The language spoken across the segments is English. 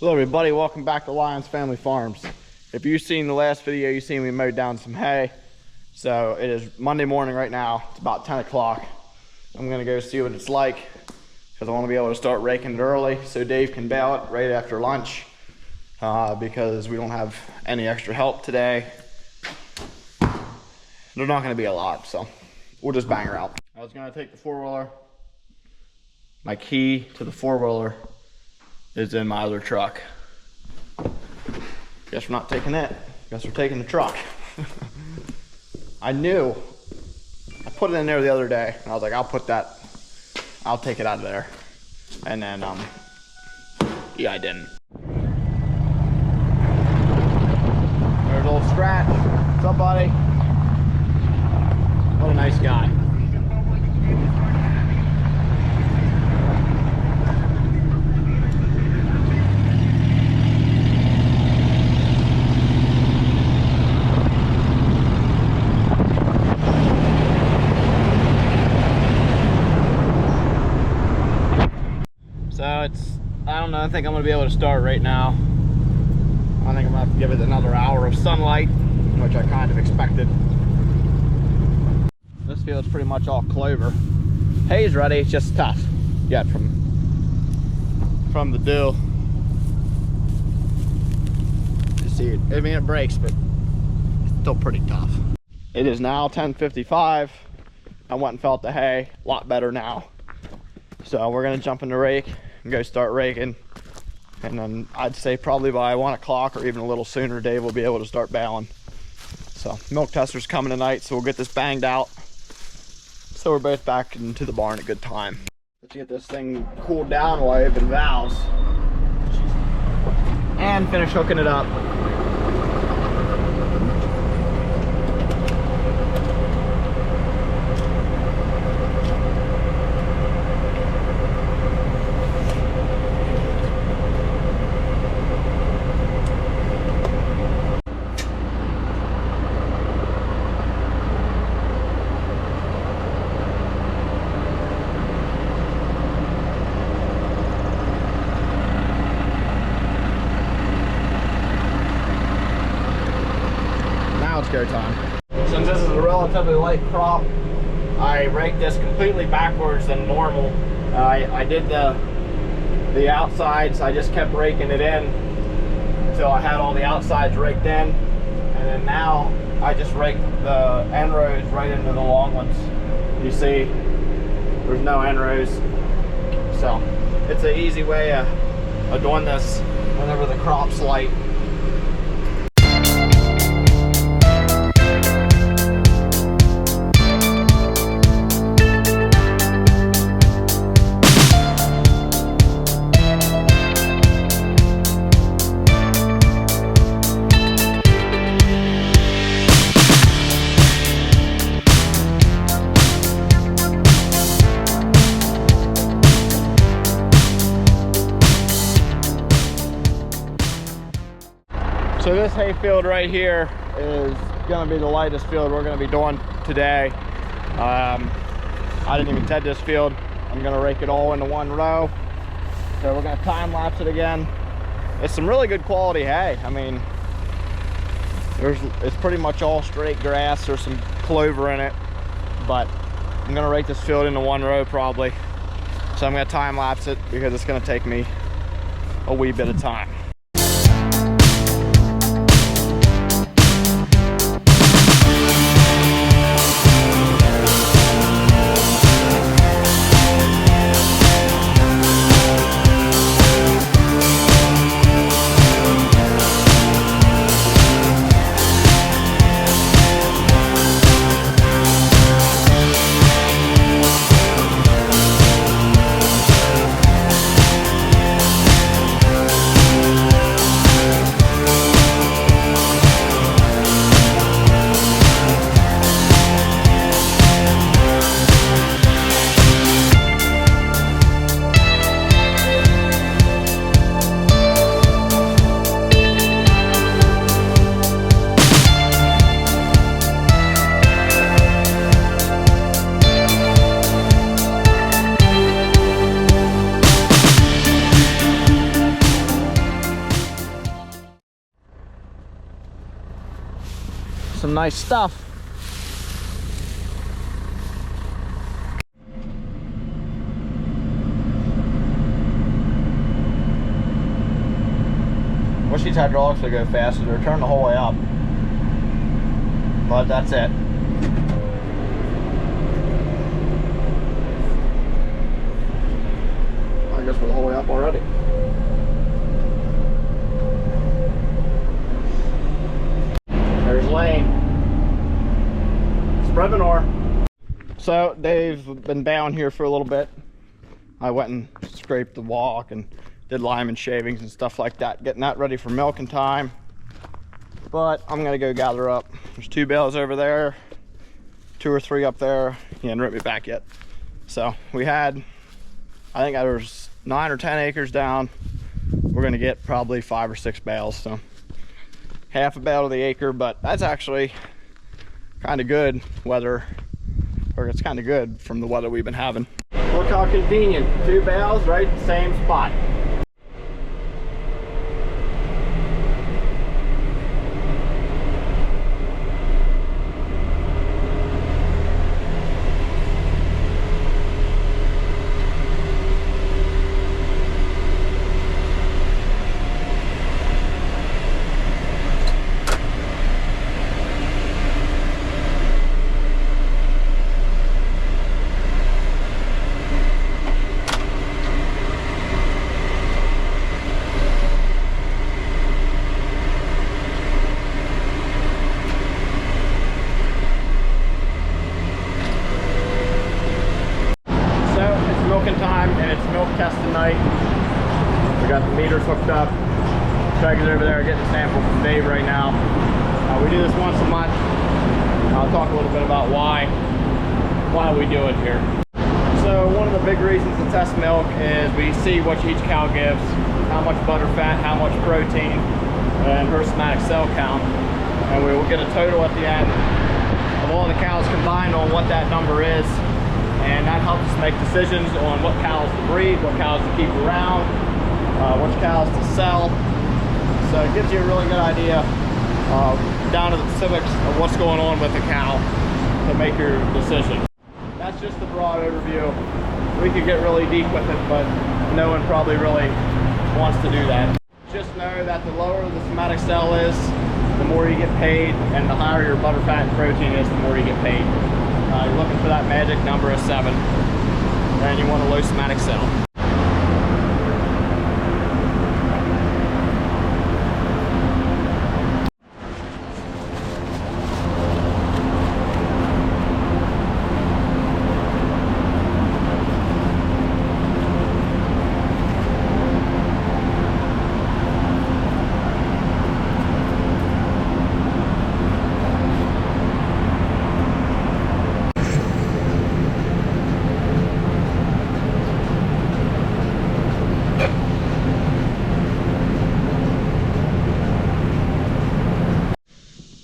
Hello everybody, welcome back to Lyons Family Farms. If you've seen the last video, you've seen me mowed down some hay. So it is Monday morning right now, it's about 10 o'clock. I'm gonna go see what it's like because I wanna be able to start raking it early so Dave can bale it right after lunch because we don't have any extra help today. There's not gonna be a lot, so we'll just bang her out. I was gonna take the four-wheeler. My key to the four-wheeler is in my other truck. Guess we're not taking it. Guess we're taking the truck. I knew. I put it in there the other day, and I was like, I'll take it out of there. And then, yeah, I didn't. There's old Scratch. What's up, buddy? What a nice guy. So I don't know, I think I'm gonna be able to start right now. I think I'm gonna have to give it another hour of sunlight, which I kind of expected. This field's pretty much all clover. Hay's ready, it's just tough. Yet from the dew. You see it, I mean it breaks, but it's still pretty tough. It is now 10:55. I went and felt the hay, a lot better now. So we're gonna jump in the rake and go start raking. And then I'd say probably by 1 o'clock or even a little sooner, Dave will be able to start baling. So milk tester's coming tonight, so we'll get this banged out. So we're both back into the barn at good time. Let's get this thing cooled down while I open valves. And finish hooking it up. It's go time. Since this is a relatively light crop, I raked this completely backwards than normal. I did the outsides, I just kept raking it in until I had all the outsides raked in, and then now I just raked the end rows right into the long ones. You see, there's no end rows, so it's an easy way of doing this whenever the crop's light. So this hay field right here is going to be the lightest field we're going to be doing today. I didn't even ted this field. I'm going to rake it all into one row. So we're going to time lapse it again. It's some really good quality hay. I mean, it's pretty much all straight grass. There's some clover in it, but I'm going to rake this field into one row probably. So I'm going to time lapse it because it's going to take me a wee bit of time. some nice stuff. Wish these hydraulics would go faster. They're turning the whole way up. But that's it. I guess we're the whole way up already. There's Lane. Spread manure. So they've been down here for a little bit. I went and scraped the walk and did lime and shavings and stuff like that, getting that ready for milking time. But I'm gonna go gather up. There's 2 bales over there, 2 or 3 up there. He hadn't ripped me back yet. So we had, I think there was 9 or 10 acres down. We're gonna get probably 5 or 6 bales. So half a bale to the acre, but that's actually kind of good weather, or it's kind of good from the weather we've been having. Look how convenient, 2 bales right at the same spot. Time, and it's milk test tonight. We got the meters hooked up. Craig is over there getting a sample from Dave right now. We do this once a month. I'll talk a little bit about why we do it here. So one of the big reasons to test milk is we see what each cow gives, how much butter fat, how much protein, and her somatic cell count, and we will get a total at the end of all the cows combined on what that number is. And that helps us make decisions on what cows to breed, what cows to keep around, which cows to sell. So it gives you a really good idea down to the specifics of what's going on with the cow to make your decision. That's just the broad overview. We could get really deep with it, but no one probably really wants to do that. Just know that the lower the somatic cell is, the more you get paid, and the higher your butter fat and protein is, the more you get paid. You're looking for that magic number of 7, and you want a low somatic cell.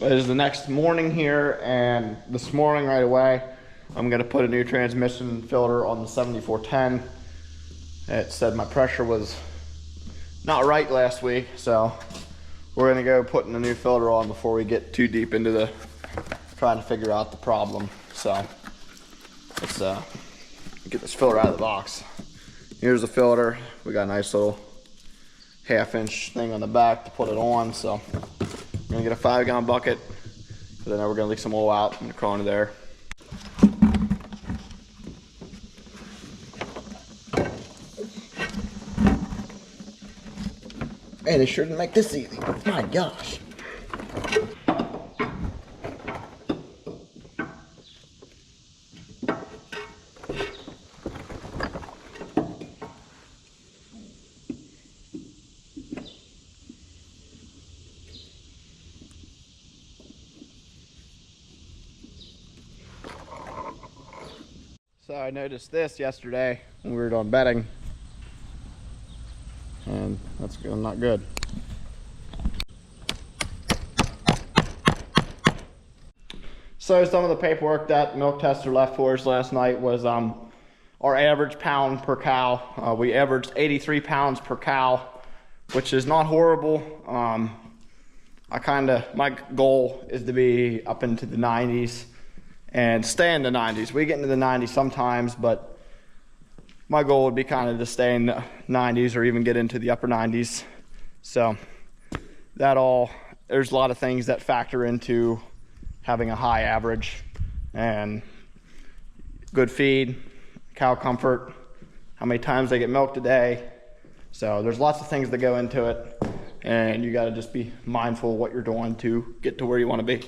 It is the next morning here, and this morning right away I'm going to put a new transmission filter on the 7410. It said my pressure was not right last week, so we're going to go putting a new filter on before we get too deep into the trying to figure out the problem. So let's get this filter out of the box. Here's the filter. We got a nice little 1/2-inch thing on the back to put it on. So we're gonna get a 5-gallon bucket, but then we're gonna leak some oil out and crawl into there. Hey, they sure didn't make this easy. My gosh. So I noticed this yesterday when we were doing bedding, and that's not good. So some of the paperwork that milk tester left for us last night was our average pound per cow. We averaged 83 pounds per cow, which is not horrible. my goal is to be up into the 90s and stay in the 90s. We get into the 90s sometimes, but my goal would be kind of to stay in the 90s or even get into the upper 90s. So there's a lot of things that factor into having a high average, and good feed, cow comfort, how many times they get milked a day. So there's lots of things that go into it, and you got to just be mindful of what you're doing to get to where you want to be.